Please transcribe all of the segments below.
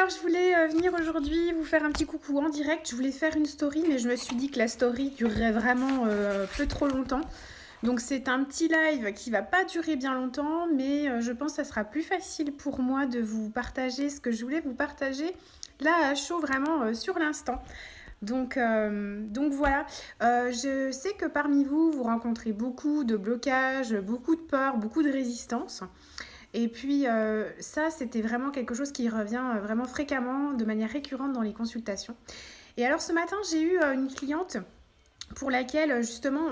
Alors, je voulais venir aujourd'hui vous faire un petit coucou en direct. Je voulais faire une story, mais je me suis dit que la story durerait vraiment peu trop longtemps. Donc, c'est un petit live qui va pas durer bien longtemps, mais je pense que ça sera plus facile pour moi de vous partager ce que je voulais vous partager là à chaud, vraiment sur l'instant. Donc voilà, je sais que parmi vous, vous rencontrez beaucoup de blocages, beaucoup de peurs, beaucoup de résistance. Et puis ça, c'était vraiment quelque chose qui revient vraiment fréquemment, de manière récurrente dans les consultations. Et alors ce matin, j'ai eu une cliente pour laquelle justement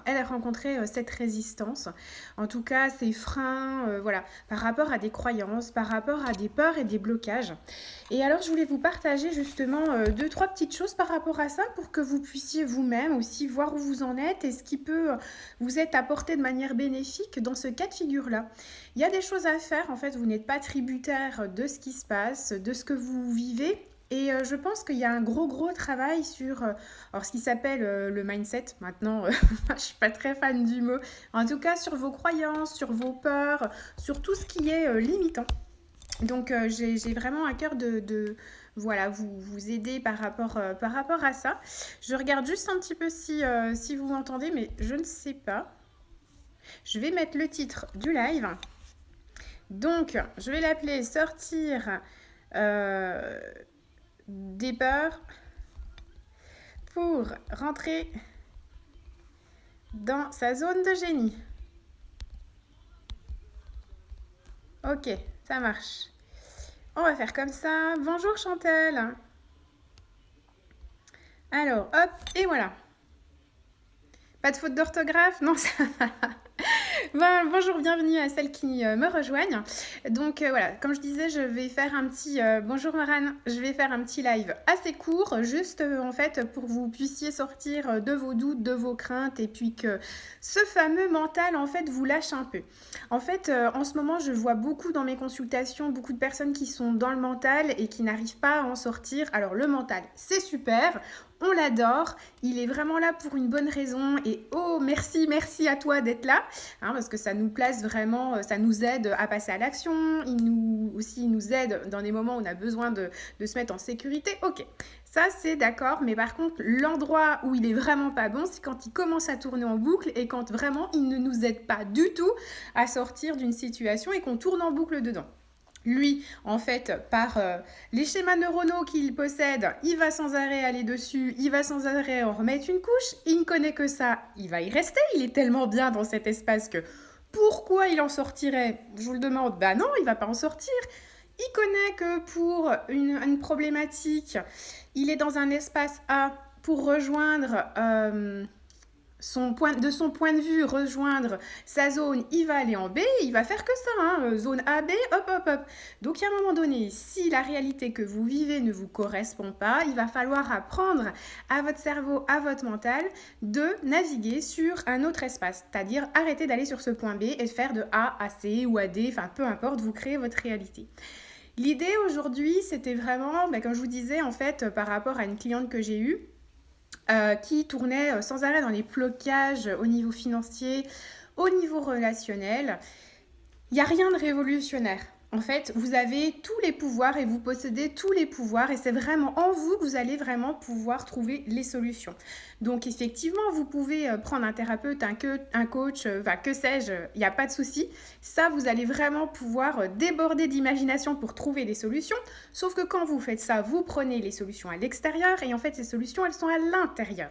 elle a rencontré cette résistance, en tout cas ces freins, voilà, par rapport à des croyances, par rapport à des peurs et des blocages. Et alors je voulais vous partager justement deux, trois petites choses par rapport à ça pour que vous puissiez vous-même aussi voir où vous en êtes et ce qui peut vous être apporté de manière bénéfique dans ce cas de figure-là. Il y a des choses à faire, en fait, vous n'êtes pas tributaire de ce qui se passe, de ce que vous vivez. Et je pense qu'il y a un gros travail sur alors ce qui s'appelle le mindset. Maintenant, je ne suis pas très fan du mot. En tout cas, sur vos croyances, sur vos peurs, sur tout ce qui est limitant. Donc, j'ai vraiment à cœur de voilà, vous aider par rapport à ça. Je regarde juste un petit peu si vous m'entendez, mais je ne sais pas. Je vais mettre le titre du live. Donc, je vais l'appeler sortir des peurs pour rentrer dans sa zone de génie. Ok, ça marche. On va faire comme ça. Bonjour Chantal. Alors, hop, et voilà. Pas de faute d'orthographe? Non, ça va. Bonjour, bienvenue à celles qui me rejoignent. Donc voilà, comme je disais, je vais faire un petit... bonjour Marane, je vais faire un petit live assez court, juste en fait pour que vous puissiez sortir de vos doutes, de vos craintes et puis que ce fameux mental en fait vous lâche un peu. En fait, en ce moment, je vois beaucoup dans mes consultations, beaucoup de personnes qui sont dans le mental et qui n'arrivent pas à en sortir. Alors le mental, c'est super. On l'adore, il est vraiment là pour une bonne raison et oh merci à toi d'être là, hein, parce que ça nous place vraiment, ça nous aide à passer à l'action, il nous aide dans des moments où on a besoin de se mettre en sécurité, ok. Ça c'est d'accord, mais par contre l'endroit où il est vraiment pas bon, c'est quand il commence à tourner en boucle et quand vraiment il ne nous aide pas du tout à sortir d'une situation et qu'on tourne en boucle dedans. Lui, en fait, par les schémas neuronaux qu'il possède, il va sans arrêt aller dessus, il va sans arrêt en remettre une couche, il ne connaît que ça, il va y rester, il est tellement bien dans cet espace que pourquoi il en sortirait? Je vous le demande, bah non, il va pas en sortir. Il connaît que pour une problématique, il est dans un espace A pour rejoindre... de son point de vue, rejoindre sa zone, il va aller en B, il va faire que ça, hein, zone A, B, hop. Donc à un moment donné, si la réalité que vous vivez ne vous correspond pas, il va falloir apprendre à votre cerveau, à votre mental, de naviguer sur un autre espace, c'est-à-dire arrêter d'aller sur ce point B et de faire de A à C ou à D, enfin peu importe, vous créez votre réalité. L'idée aujourd'hui, c'était vraiment, comme je vous disais, en fait, par rapport à une cliente que j'ai eue, qui tournait sans arrêt dans les blocages au niveau financier, au niveau relationnel. Il n'y a rien de révolutionnaire. En fait, vous avez tous les pouvoirs et vous possédez tous les pouvoirs et c'est vraiment en vous que vous allez vraiment pouvoir trouver les solutions. Donc effectivement, vous pouvez prendre un thérapeute, un coach, que sais-je, il n'y a pas de souci. Ça, vous allez vraiment pouvoir déborder d'imagination pour trouver des solutions. Sauf que quand vous faites ça, vous prenez les solutions à l'extérieur et en fait, ces solutions, elles sont à l'intérieur.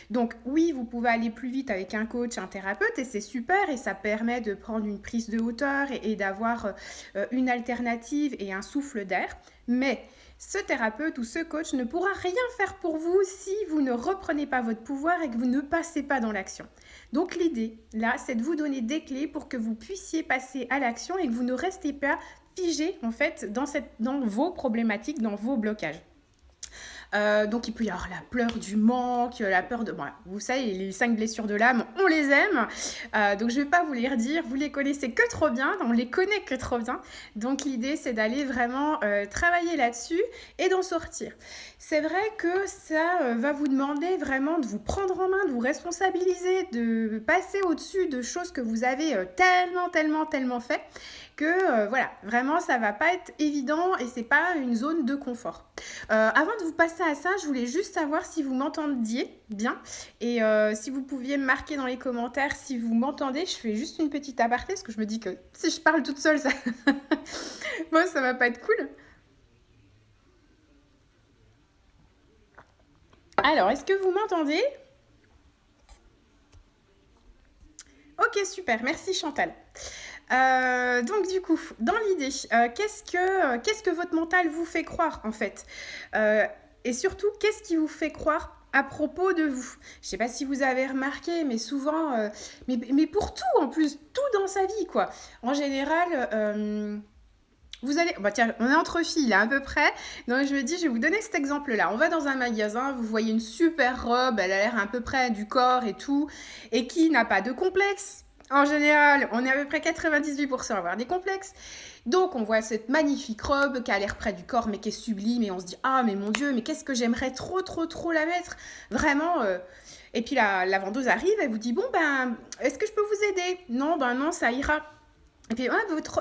Donc oui, vous pouvez aller plus vite avec un coach, un thérapeute et c'est super et ça permet de prendre une prise de hauteur et d'avoir une alternative et un souffle d'air. Mais ce thérapeute ou ce coach ne pourra rien faire pour vous si vous ne reprenez pas votre pouvoir et que vous ne passez pas dans l'action. Donc l'idée, là, c'est de vous donner des clés pour que vous puissiez passer à l'action et que vous ne restez pas figé, en fait, dans vos problématiques, dans vos blocages. Donc il peut y avoir la peur du manque, la peur de... Bon, vous savez, les 5 blessures de l'âme, on les aime. Donc je ne vais pas vous les redire, vous les connaissez que trop bien, on les connaît que trop bien. Donc l'idée, c'est d'aller vraiment travailler là-dessus et d'en sortir. C'est vrai que ça va vous demander vraiment de vous prendre en main, de vous responsabiliser, de passer au-dessus de choses que vous avez tellement fait que voilà, vraiment ça va pas être évident et c'est pas une zone de confort. Avant de vous passer à ça, je voulais juste savoir si vous m'entendiez bien et si vous pouviez me marquer dans les commentaires si vous m'entendez. Je fais juste une petite aparté parce que je me dis que si je parle toute seule, ça, bon, ça va pas être cool. Alors, est-ce que vous m'entendez? Ok, super, merci Chantal. Donc du coup, dans l'idée, qu'est-ce que votre mental vous fait croire en fait? Et surtout, qu'est-ce qui vous fait croire à propos de vous? Je ne sais pas si vous avez remarqué, mais souvent, mais pour tout en plus, tout dans sa vie quoi. En général, vous allez, bah tiens, on est entre filles là à peu près. Donc je me dis, je vais vous donner cet exemple-là. On va dans un magasin, vous voyez une super robe, elle a l'air à peu près du corps et tout, et qui n'a pas de complexe. En général, on est à peu près 98% à avoir des complexes. Donc on voit cette magnifique robe qui a l'air près du corps mais qui est sublime et on se dit ah mais mon Dieu mais qu'est-ce que j'aimerais trop trop trop la mettre vraiment. Et puis la vendeuse arrive, elle vous dit bon ben est-ce que je peux vous aider? Non ben non ça ira. Et puis,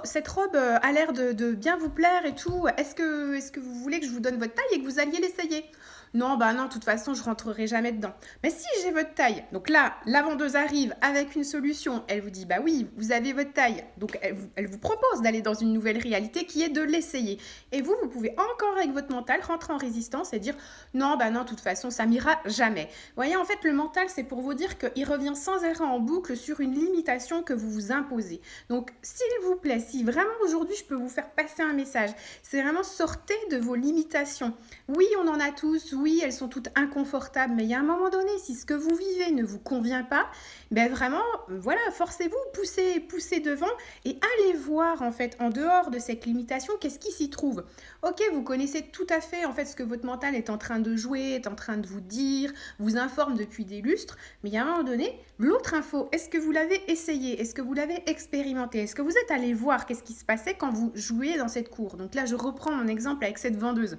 cette robe a l'air de bien vous plaire et tout. Est-ce que vous voulez que je vous donne votre taille et que vous alliez l'essayer? Non, bah non, de toute façon, je rentrerai jamais dedans. Mais si j'ai votre taille. Donc là, la vendeuse arrive avec une solution. Elle vous dit, bah oui, vous avez votre taille. Donc elle vous propose d'aller dans une nouvelle réalité qui est de l'essayer. Et vous pouvez encore avec votre mental rentrer en résistance et dire, non, bah non, de toute façon, ça m'ira jamais. Vous voyez, en fait, le mental, c'est pour vous dire qu'il revient sans arrêt en boucle sur une limitation que vous vous imposez. Donc, s'il vous plaît, si vraiment aujourd'hui, je peux vous faire passer un message, c'est vraiment sortez de vos limitations. Oui, on en a tous, oui, elles sont toutes inconfortables, mais il y a un moment donné, si ce que vous vivez ne vous convient pas, ben vraiment, voilà, forcez-vous, poussez devant et allez voir en fait, en dehors de cette limitation, qu'est-ce qui s'y trouve. Ok, vous connaissez tout à fait en fait ce que votre mental est en train de jouer, est en train de vous dire, vous informe depuis des lustres, mais il y a un moment donné, l'autre info, est-ce que vous l'avez essayé? Est-ce que vous l'avez expérimenté? Est-ce que vous êtes allé voir qu'est-ce qui se passait quand vous jouiez dans cette cour? Donc là, je reprends mon exemple avec cette vendeuse.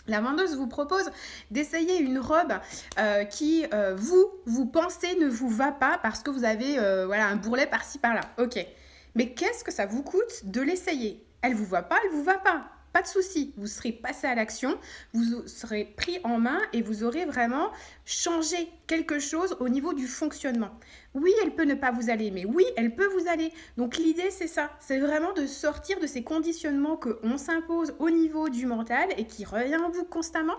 La vendeuse vous propose d'essayer une robe qui, vous pensez ne vous va pas parce que vous avez voilà, un bourrelet par-ci par-là. Ok. Mais qu'est-ce que ça vous coûte de l'essayer? Elle vous va pas, elle vous va pas. Pas de souci, vous serez passé à l'action, vous serez pris en main et vous aurez vraiment changé quelque chose au niveau du fonctionnement. Oui, elle peut ne pas vous aller, mais oui, elle peut vous aller. Donc l'idée, c'est ça, c'est vraiment de sortir de ces conditionnements qu'on s'impose au niveau du mental et qui revient en vous constamment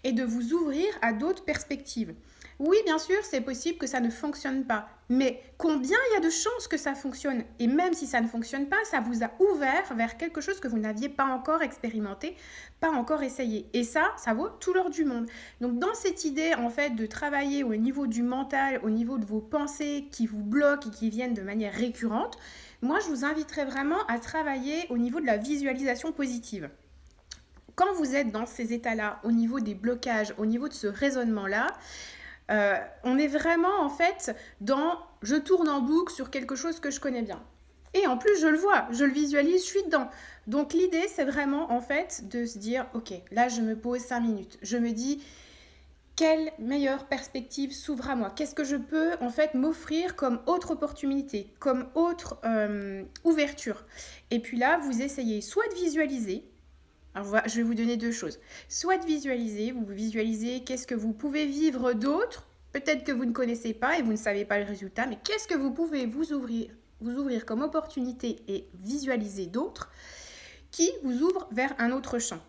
et de vous ouvrir à d'autres perspectives. Oui, bien sûr, c'est possible que ça ne fonctionne pas, mais combien il y a de chances que ça fonctionne? Et même si ça ne fonctionne pas, ça vous a ouvert vers quelque chose que vous n'aviez pas encore expérimenté, pas encore essayé. Et ça vaut tout l'or du monde. Donc dans cette idée, en fait, de travailler au niveau du mental, au niveau de vos pensées qui vous bloquent et qui viennent de manière récurrente, moi, je vous inviterais vraiment à travailler au niveau de la visualisation positive. Quand vous êtes dans ces états-là, au niveau des blocages, au niveau de ce raisonnement-là, on est vraiment en fait dans je tourne en boucle sur quelque chose que je connais bien. Et en plus, je le vois, je le visualise, je suis dedans. Donc l'idée, c'est vraiment en fait de se dire, ok, là je me pose 5 minutes. Je me dis, quelle meilleure perspective s'ouvre à moi? Qu'est-ce que je peux en fait m'offrir comme autre opportunité, comme autre ouverture? Et puis là, vous essayez soit de visualiser. Alors, je vais vous donner deux choses. Soit de visualiser, vous visualisez qu'est-ce que vous pouvez vivre d'autre, peut-être que vous ne connaissez pas et vous ne savez pas le résultat, mais qu'est-ce que vous pouvez vous ouvrir comme opportunité et visualiser d'autres qui vous ouvrent vers un autre champ.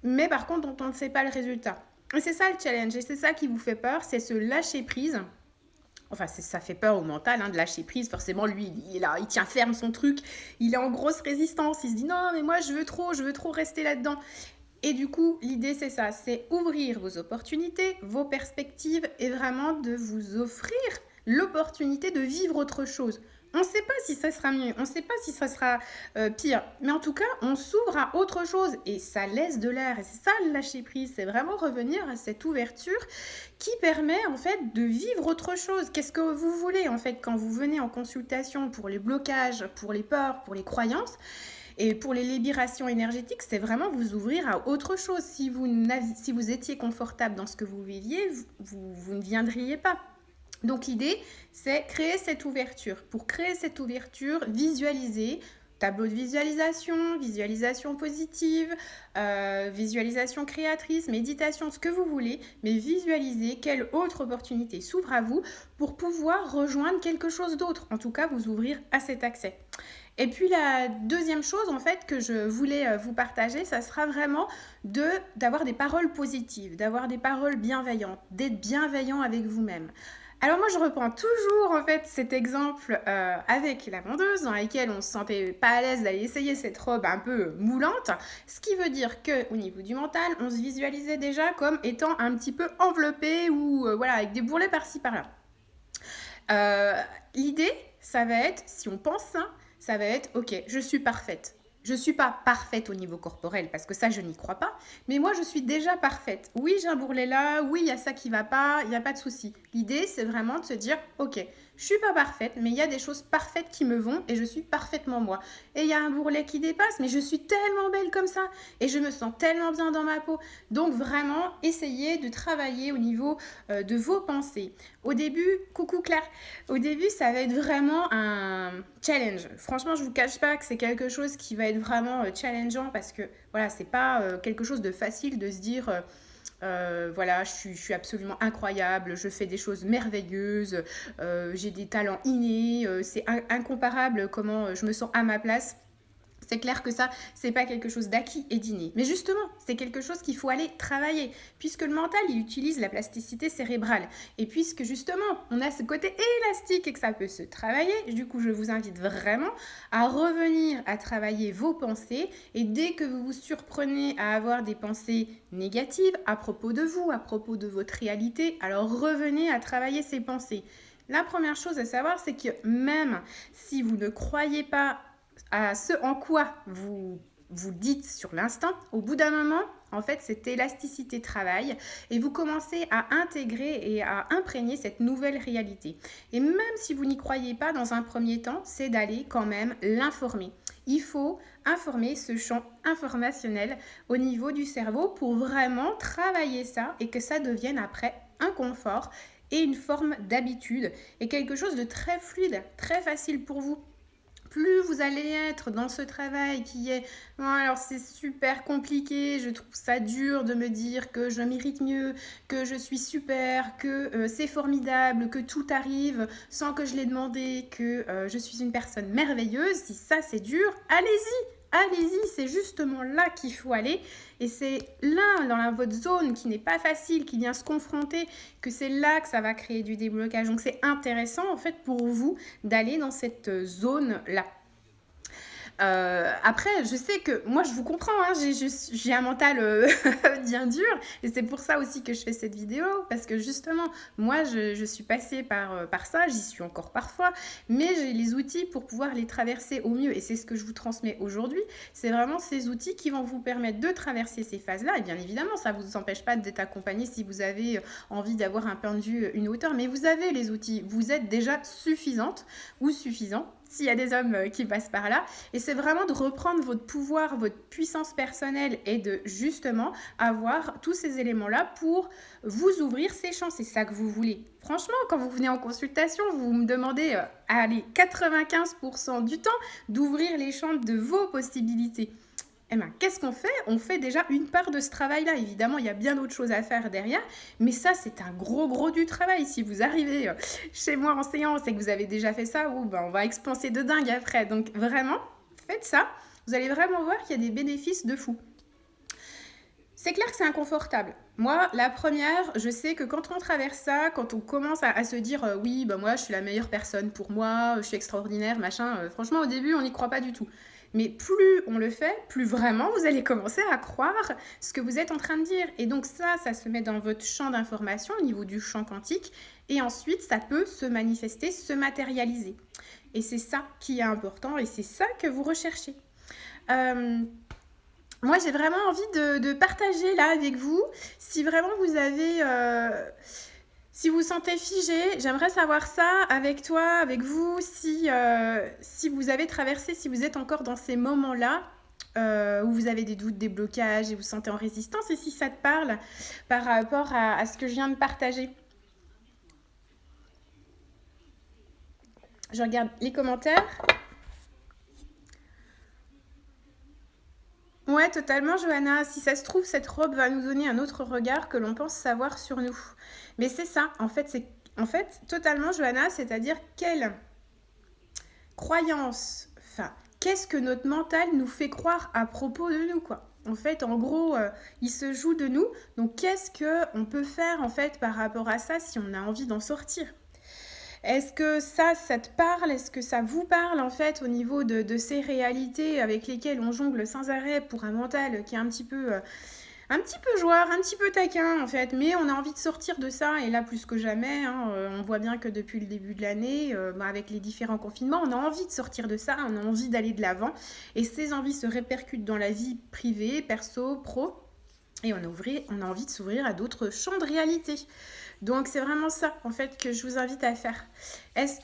Mais par contre, dont on ne sait pas le résultat. Et c'est ça le challenge, et c'est ça qui vous fait peur, c'est ce lâcher prise. Enfin, ça fait peur au mental de lâcher prise. Forcément, lui, il tient ferme son truc. Il est en grosse résistance. Il se dit non, mais moi, je veux trop rester là-dedans. Et du coup, l'idée, c'est ça. C'est ouvrir vos opportunités, vos perspectives et vraiment de vous offrir l'opportunité de vivre autre chose. On ne sait pas si ça sera mieux, on ne sait pas si ça sera pire, mais en tout cas, on s'ouvre à autre chose et ça laisse de l'air. Et c'est ça le lâcher prise, c'est vraiment revenir à cette ouverture qui permet en fait de vivre autre chose. Qu'est-ce que vous voulez en fait quand vous venez en consultation pour les blocages, pour les peurs, pour les croyances? Et pour les libérations énergétiques, c'est vraiment vous ouvrir à autre chose. Si vous étiez confortable dans ce que vous viviez, vous ne viendriez pas. Donc l'idée, c'est créer cette ouverture. Pour créer cette ouverture, visualiser tableau de visualisation, visualisation positive, visualisation créatrice, méditation, ce que vous voulez, mais visualisez quelle autre opportunité s'ouvre à vous pour pouvoir rejoindre quelque chose d'autre, en tout cas vous ouvrir à cet accès. Et puis la deuxième chose en fait que je voulais vous partager, ça sera vraiment d'avoir des paroles positives, d'avoir des paroles bienveillantes, d'être bienveillant avec vous-même. Alors moi je reprends toujours en fait cet exemple avec la vendeuse dans laquelle on se sentait pas à l'aise d'aller essayer cette robe un peu moulante, ce qui veut dire que au niveau du mental, on se visualisait déjà comme étant un petit peu enveloppé ou voilà avec des bourrelets par-ci par-là. L'idée, ça va être, si on pense ça va être, ok, je suis parfaite. Je ne suis pas parfaite au niveau corporel parce que ça, je n'y crois pas. Mais moi, je suis déjà parfaite. Oui, j'ai un bourrelet là. Oui, il y a ça qui ne va pas. Il n'y a pas de souci. L'idée, c'est vraiment de se dire, ok, je ne suis pas parfaite, mais il y a des choses parfaites qui me vont et je suis parfaitement moi. Et il y a un bourrelet qui dépasse, mais je suis tellement belle comme ça et je me sens tellement bien dans ma peau. Donc vraiment, essayez de travailler au niveau de vos pensées. Au début, coucou Claire, au début, ça va être vraiment un challenge. Franchement, je ne vous cache pas que c'est quelque chose qui va être vraiment challengeant parce que voilà, c'est pas quelque chose de facile de se dire voilà, je suis absolument incroyable, je fais des choses merveilleuses, j'ai des talents innés, c'est incomparable comment je me sens à ma place. C'est clair que ça, c'est pas quelque chose d'acquis et d'inné. Mais justement, c'est quelque chose qu'il faut aller travailler, puisque le mental, il utilise la plasticité cérébrale. Et puisque justement, on a ce côté élastique et que ça peut se travailler, du coup, je vous invite vraiment à revenir à travailler vos pensées. Et dès que vous vous surprenez à avoir des pensées négatives à propos de vous, à propos de votre réalité, alors revenez à travailler ces pensées. La première chose à savoir, c'est que même si vous ne croyez pas à ce en quoi vous dites sur l'instant, au bout d'un moment, en fait, cette élasticité travaille et vous commencez à intégrer et à imprégner cette nouvelle réalité. Et même si vous n'y croyez pas dans un premier temps, c'est d'aller quand même l'informer. Il faut informer ce champ informationnel au niveau du cerveau pour vraiment travailler ça et que ça devienne après un confort et une forme d'habitude et quelque chose de très fluide, très facile pour vous. Plus vous allez être dans ce travail qui est oh, alors c'est super compliqué, je trouve ça dur de me dire que je mérite mieux, que je suis super, que c'est formidable, que tout arrive sans que je l'ai demandé, que je suis une personne merveilleuse. Si ça c'est dur, allez-y, c'est justement là qu'il faut aller et c'est là dans votre zone qui n'est pas facile, qui vient se confronter, que c'est là que ça va créer du déblocage. Donc c'est intéressant en fait pour vous d'aller dans cette zone-là. Après, je sais que moi, je vous comprends, hein, j'ai un mental bien dur et c'est pour ça aussi que je fais cette vidéo parce que justement, moi, je suis passée par ça, j'y suis encore parfois, mais j'ai les outils pour pouvoir les traverser au mieux et c'est ce que je vous transmets aujourd'hui. C'est vraiment ces outils qui vont vous permettre de traverser ces phases-là et bien évidemment, ça ne vous empêche pas d'être accompagné si vous avez envie d'avoir un point de vue, une hauteur, mais vous avez les outils, vous êtes déjà suffisante ou suffisant s'il y a des hommes qui passent par là. Et c'est vraiment de reprendre votre pouvoir, votre puissance personnelle et de justement avoir tous ces éléments-là pour vous ouvrir ces champs. C'est ça que vous voulez. Franchement, quand vous venez en consultation, vous me demandez, allez, 95% du temps, d'ouvrir les champs de vos possibilités. Eh bien, qu'est-ce qu'on fait? On fait déjà une part de ce travail-là. Évidemment, il y a bien d'autres choses à faire derrière, mais ça, c'est un gros du travail. Si vous arrivez chez moi en séance et que vous avez déjà fait ça, on va expanser de dingue après. Donc vraiment, faites ça. Vous allez vraiment voir qu'il y a des bénéfices de fou. C'est clair que c'est inconfortable. Moi, la première, je sais que quand on traverse ça, quand on commence à se dire oui, moi, je suis la meilleure personne pour moi, je suis extraordinaire, machin, franchement, au début, on n'y croit pas du tout. Mais plus on le fait, plus vraiment vous allez commencer à croire ce que vous êtes en train de dire. Et donc ça se met dans votre champ d'information au niveau du champ quantique. Et ensuite, ça peut se manifester, se matérialiser. Et c'est ça qui est important et c'est ça que vous recherchez. Moi, j'ai vraiment envie de partager là avec vous. Si vraiment vous avez... si vous sentez figé, j'aimerais savoir ça avec toi, avec vous, si vous avez traversé, si vous êtes encore dans ces moments-là où vous avez des doutes, des blocages et vous sentez en résistance et si ça te parle par rapport à ce que je viens de partager. Je regarde les commentaires. Ouais, totalement, Johanna. Si ça se trouve, cette robe va nous donner un autre regard que l'on pense savoir sur nous. Mais c'est ça, en fait, totalement, Johanna, c'est-à-dire quelle croyance, enfin, qu'est-ce que notre mental nous fait croire à propos de nous, quoi. En fait, en gros, il se joue de nous. Donc, qu'est-ce que on peut faire, en fait, par rapport à ça, si on a envie d'en sortir? Est-ce que ça te parle? Est-ce que ça vous parle en fait au niveau de ces réalités avec lesquelles on jongle sans arrêt pour un mental qui est un petit peu joueur, un petit peu taquin en fait, mais on a envie de sortir de ça et là plus que jamais, hein, on voit bien que depuis le début de l'année, avec les différents confinements, on a envie de sortir de ça, on a envie d'aller de l'avant et ces envies se répercutent dans la vie privée, perso, pro. Et on a envie de s'ouvrir à d'autres champs de réalité. Donc c'est vraiment ça en fait que je vous invite à faire. Est-ce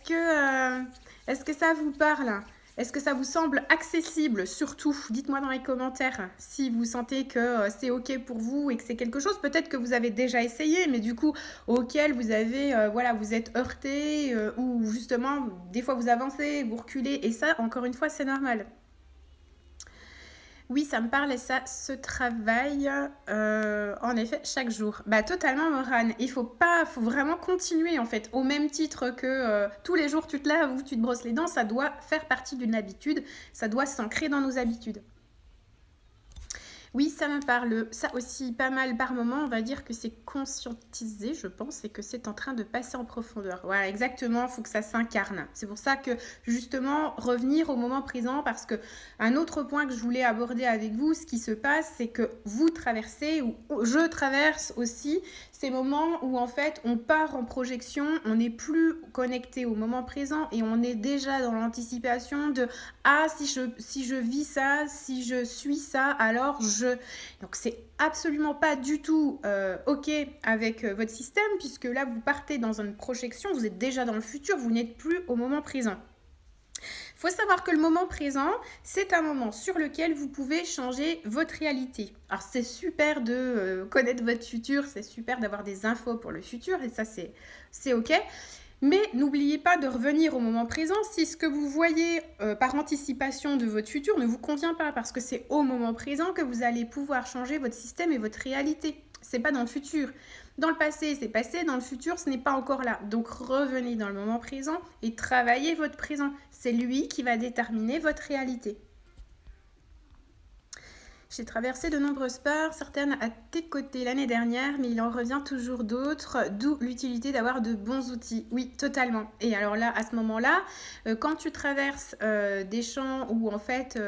que ça vous parle? Est-ce que ça vous semble accessible? Surtout, dites-moi dans les commentaires si vous sentez que c'est ok pour vous et que c'est quelque chose peut-être que vous avez déjà essayé, mais du coup auquel vous avez, voilà, vous êtes heurté ou justement des fois vous avancez, vous reculez et ça encore une fois c'est normal. Oui, ça me parle et ça se travaille en effet chaque jour. Bah totalement, Morane. Faut vraiment continuer en fait. Au même titre que tous les jours tu te laves ou tu te brosses les dents, ça doit faire partie d'une habitude. Ça doit s'ancrer dans nos habitudes. Oui, ça me parle. Ça aussi, pas mal par moment, on va dire que c'est conscientisé, je pense, et que c'est en train de passer en profondeur. Voilà, exactement, il faut que ça s'incarne. C'est pour ça que, justement, revenir au moment présent, parce que un autre point que je voulais aborder avec vous, ce qui se passe, c'est que vous traversez, ou je traverse aussi, ces moments où, en fait, on part en projection, on n'est plus connecté au moment présent, et on est déjà dans l'anticipation de « Ah, si je vis ça, si je suis ça, alors je… » Donc c'est absolument pas du tout ok avec votre système puisque là vous partez dans une projection, vous êtes déjà dans le futur, vous n'êtes plus au moment présent. Il faut savoir que le moment présent, c'est un moment sur lequel vous pouvez changer votre réalité. Alors c'est super de connaître votre futur, c'est super d'avoir des infos pour le futur et ça c'est ok. Mais n'oubliez pas de revenir au moment présent si ce que vous voyez par anticipation de votre futur ne vous convient pas, parce que c'est au moment présent que vous allez pouvoir changer votre système et votre réalité. C'est pas dans le futur. Dans le passé, c'est passé, dans le futur, ce n'est pas encore là. Donc revenez dans le moment présent et travaillez votre présent. C'est lui qui va déterminer votre réalité. J'ai traversé de nombreuses peurs, certaines à tes côtés l'année dernière, mais il en revient toujours d'autres, d'où l'utilité d'avoir de bons outils. Oui, totalement. Et alors là, à ce moment-là, quand tu traverses des champs où en fait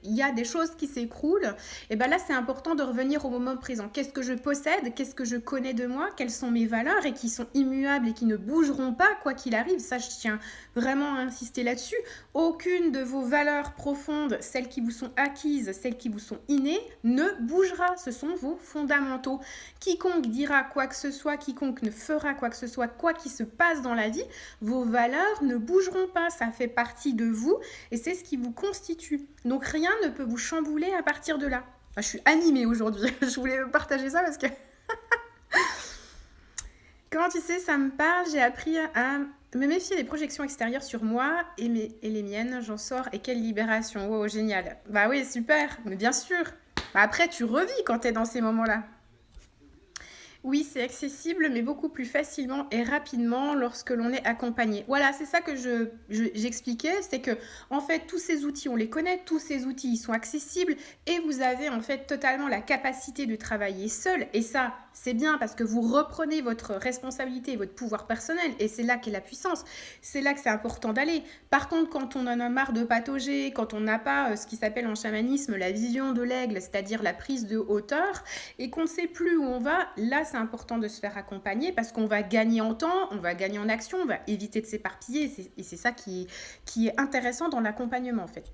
il y a des choses qui s'écroulent, et ben là c'est important de revenir au moment présent. Qu'est-ce que je possède? Qu'est-ce que je connais de moi? Quelles sont mes valeurs et qui sont immuables et qui ne bougeront pas quoi qu'il arrive? Ça, je tiens vraiment à insister là-dessus. Aucune de vos valeurs profondes, celles qui vous sont acquises, celles qui vous sont innées, ne bougera. Ce sont vos fondamentaux. Quiconque dira quoi que ce soit, quiconque ne fera quoi que ce soit, quoi qu'il se passe dans la vie, vos valeurs ne bougeront pas. Ça fait partie de vous et c'est ce qui vous constitue. Donc rien ne peut vous chambouler à partir de là. Enfin, je suis animée aujourd'hui. Je voulais partager ça parce que comment tu sais, ça me parle. J'ai appris à me méfier des projections extérieures sur moi et les miennes. J'en sors et quelle libération. Wow, génial. Bah oui, super. Mais bien sûr. Bah après, tu revis quand t'es dans ces moments-là. Oui, c'est accessible, mais beaucoup plus facilement et rapidement lorsque l'on est accompagné. Voilà, c'est ça que j'expliquais, c'est que en fait, tous ces outils, on les connaît, tous ces outils, ils sont accessibles et vous avez en fait totalement la capacité de travailler seul. Et ça, c'est bien parce que vous reprenez votre responsabilité et votre pouvoir personnel et c'est là qu'est la puissance. C'est là que c'est important d'aller. Par contre, quand on en a marre de patauger, quand on n'a pas ce qui s'appelle en chamanisme la vision de l'aigle, c'est-à-dire la prise de hauteur, et qu'on ne sait plus où on va, là, c'est important de se faire accompagner parce qu'on va gagner en temps, on va gagner en action, on va éviter de s'éparpiller et c'est ça qui est intéressant dans l'accompagnement en fait.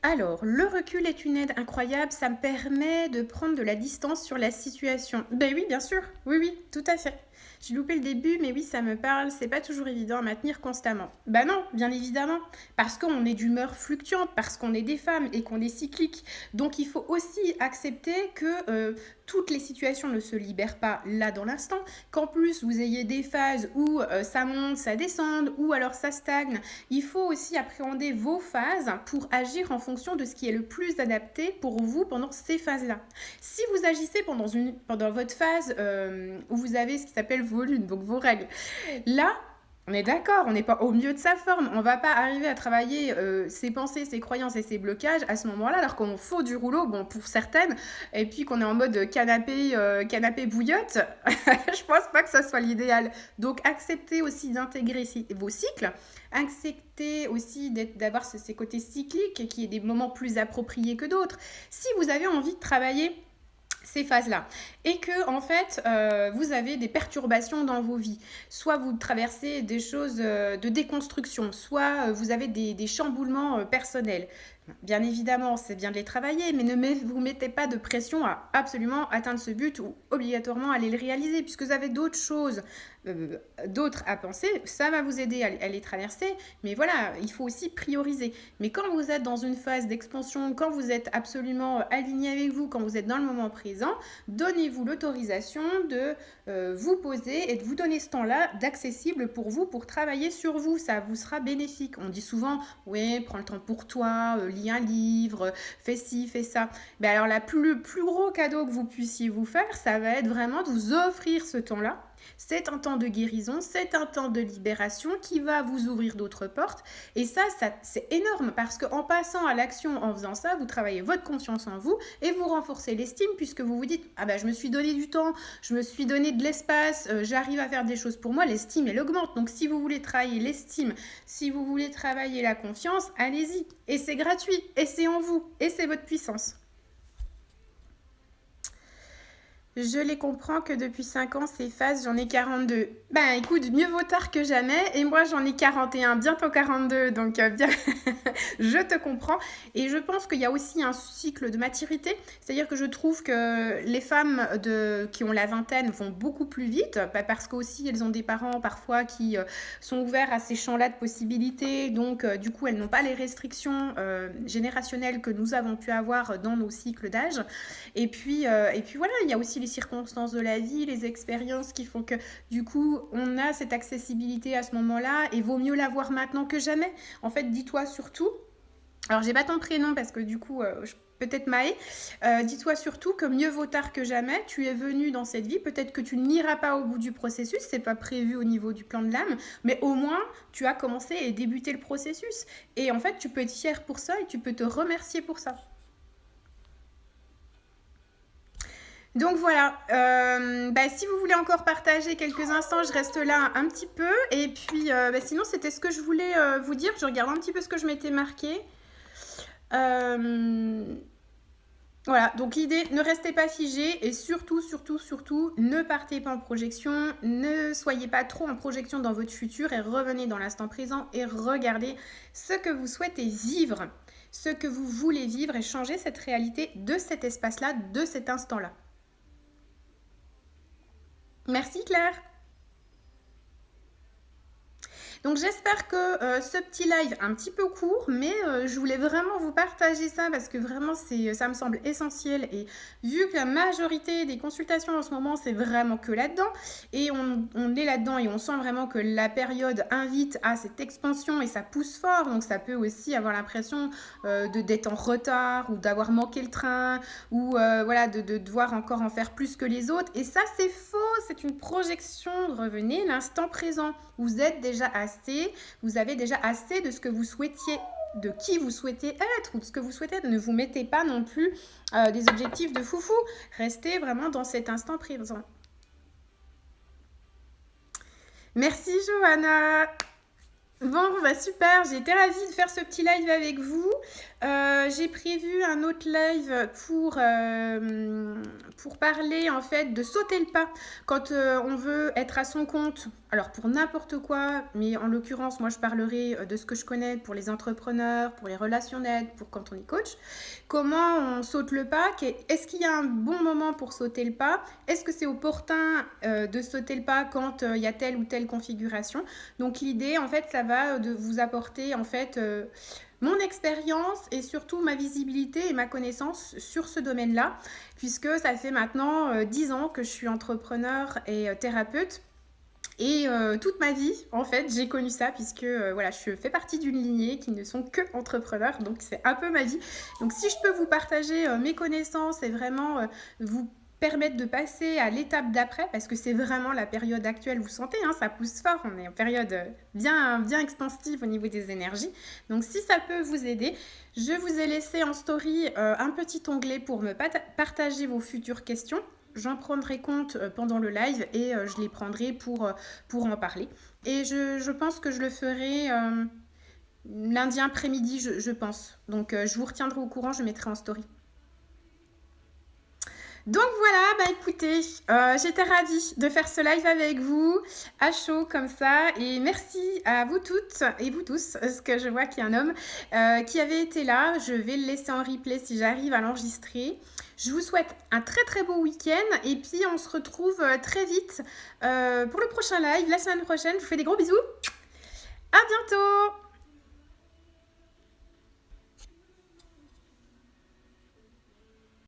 Alors, le recul est une aide incroyable, ça me permet de prendre de la distance sur la situation. Ben oui, bien sûr, oui, tout à fait. J'ai loupé le début, mais oui, ça me parle. C'est pas toujours évident à maintenir constamment. Bah non, bien évidemment. Parce qu'on est d'humeur fluctuante, parce qu'on est des femmes et qu'on est cyclique. Donc il faut aussi accepter que toutes les situations ne se libèrent pas là dans l'instant. Qu'en plus vous ayez des phases où ça monte, ça descend, ou alors ça stagne. Il faut aussi appréhender vos phases pour agir en fonction de ce qui est le plus adapté pour vous pendant ces phases-là. Si vous agissez pendant votre phase où vous avez ce qui s'appelle vos lunes, donc vos règles, là, on est d'accord, on n'est pas au mieux de sa forme. On ne va pas arriver à travailler ses pensées, ses croyances et ses blocages à ce moment-là, alors qu'on faut du rouleau, bon, pour certaines, et puis qu'on est en mode canapé bouillotte. Je pense pas que ça soit l'idéal. Donc, acceptez aussi d'intégrer vos cycles. Acceptez aussi d'avoir ces côtés cycliques, qui est des moments plus appropriés que d'autres. Si vous avez envie de travailler ces phases-là et que en fait vous avez des perturbations dans vos vies, soit vous traversez des choses de déconstruction, soit vous avez des chamboulements personnels. Bien évidemment, c'est bien de les travailler, mais ne vous mettez pas de pression à absolument atteindre ce but ou obligatoirement aller le réaliser, puisque vous avez d'autres choses, d'autres à penser. Ça va vous aider à les traverser, mais voilà, il faut aussi prioriser. Mais quand vous êtes dans une phase d'expansion, quand vous êtes absolument aligné avec vous, quand vous êtes dans le moment présent, donnez-vous l'autorisation de vous poser et de vous donner ce temps-là d'accessible pour vous, pour travailler sur vous. Ça vous sera bénéfique. On dit souvent, oui, prends le temps pour toi, lis un livre, fais ci, fais ça. Ben alors, le plus gros cadeau que vous puissiez vous faire, ça va être vraiment de vous offrir ce temps-là. C'est un temps de guérison, c'est un temps de libération qui va vous ouvrir d'autres portes. Et ça c'est énorme parce qu'en passant à l'action, en faisant ça, vous travaillez votre confiance en vous et vous renforcez l'estime puisque vous vous dites « Ah ben je me suis donné du temps, je me suis donné de l'espace, j'arrive à faire des choses pour moi », l'estime elle augmente. Donc si vous voulez travailler l'estime, si vous voulez travailler la confiance, allez-y. Et c'est gratuit, et c'est en vous, et c'est votre puissance. Je les comprends que depuis 5 ans, ces phases, j'en ai 42. Ben écoute, mieux vaut tard que jamais. Et moi, j'en ai 41, bientôt 42. Donc bien, je te comprends. Et je pense qu'il y a aussi un cycle de maturité. C'est-à-dire que je trouve que les femmes qui ont la vingtaine vont beaucoup plus vite. Parce qu'aussi, elles ont des parents parfois qui sont ouverts à ces champs-là de possibilités. Donc du coup, elles n'ont pas les restrictions générationnelles que nous avons pu avoir dans nos cycles d'âge. Et puis voilà, il y a aussi les circonstances de la vie, les expériences qui font que du coup on a cette accessibilité à ce moment-là et vaut mieux l'avoir maintenant que jamais. En fait, dis-toi surtout, alors j'ai pas ton prénom parce que du coup peut-être Maë, dis-toi surtout que mieux vaut tard que jamais. Tu es venu dans cette vie, peut-être que tu n'iras pas au bout du processus, c'est pas prévu au niveau du plan de l'âme, mais au moins tu as commencé et débuté le processus. Et en fait tu peux être fier pour ça et tu peux te remercier pour ça. Donc voilà, si vous voulez encore partager quelques instants, je reste là un petit peu. Et puis sinon, c'était ce que je voulais vous dire. Je regarde un petit peu ce que je m'étais marqué. Voilà, donc l'idée, ne restez pas figé et surtout, surtout, surtout, ne partez pas en projection, ne soyez pas trop en projection dans votre futur et revenez dans l'instant présent et regardez ce que vous souhaitez vivre, ce que vous voulez vivre et changer cette réalité de cet espace-là, de cet instant-là. Merci Claire. Donc j'espère que ce petit live un petit peu court, mais je voulais vraiment vous partager ça parce que vraiment ça me semble essentiel et vu que la majorité des consultations en ce moment c'est vraiment que là-dedans et on est là-dedans et on sent vraiment que la période invite à cette expansion et ça pousse fort, donc ça peut aussi avoir l'impression d'être en retard ou d'avoir manqué le train ou voilà de devoir encore en faire plus que les autres et ça c'est faux, c'est une projection, revenez l'instant présent, vous êtes déjà assez, vous avez déjà assez de ce que vous souhaitiez, de qui vous souhaitez être ou de ce que vous souhaitez. Ne vous mettez pas non plus des objectifs de foufou. Restez vraiment dans cet instant présent. Merci Johanna. Bon, super, j'ai été ravie de faire ce petit live avec vous. J'ai prévu un autre live pour parler en fait de sauter le pas quand on veut être à son compte. Alors pour n'importe quoi, mais en l'occurrence, moi je parlerai de ce que je connais pour les entrepreneurs, pour les relationnels, pour quand on est coach. Comment on saute le pas? Est-ce qu'il y a un bon moment pour sauter le pas? Est-ce que c'est opportun de sauter le pas quand il y a telle ou telle configuration? Donc l'idée en fait, ça va de vous apporter en fait mon expérience et surtout ma visibilité et ma connaissance sur ce domaine-là, puisque ça fait maintenant 10 ans que je suis entrepreneur et thérapeute. Et toute ma vie, en fait, j'ai connu ça puisque voilà, je fais partie d'une lignée qui ne sont que entrepreneurs, donc c'est un peu ma vie. Donc si je peux vous partager mes connaissances et vraiment vous permettre de passer à l'étape d'après, parce que c'est vraiment la période actuelle, vous sentez, hein, ça pousse fort, on est en période bien expansive au niveau des énergies. Donc si ça peut vous aider, je vous ai laissé en story un petit onglet pour me partager vos futures questions. J'en prendrai compte pendant le live et je les prendrai pour en parler. Et je pense que je le ferai lundi après-midi, je pense. Donc je vous retiendrai au courant, je mettrai en story. Donc voilà, bah écoutez, j'étais ravie de faire ce live avec vous, à chaud comme ça, et merci à vous toutes et vous tous, parce que je vois qu'il y a un homme qui avait été là. Je vais le laisser en replay si j'arrive à l'enregistrer. Je vous souhaite un très très beau week-end, et puis on se retrouve très vite pour le prochain live, la semaine prochaine. Je vous fais des gros bisous, à bientôt!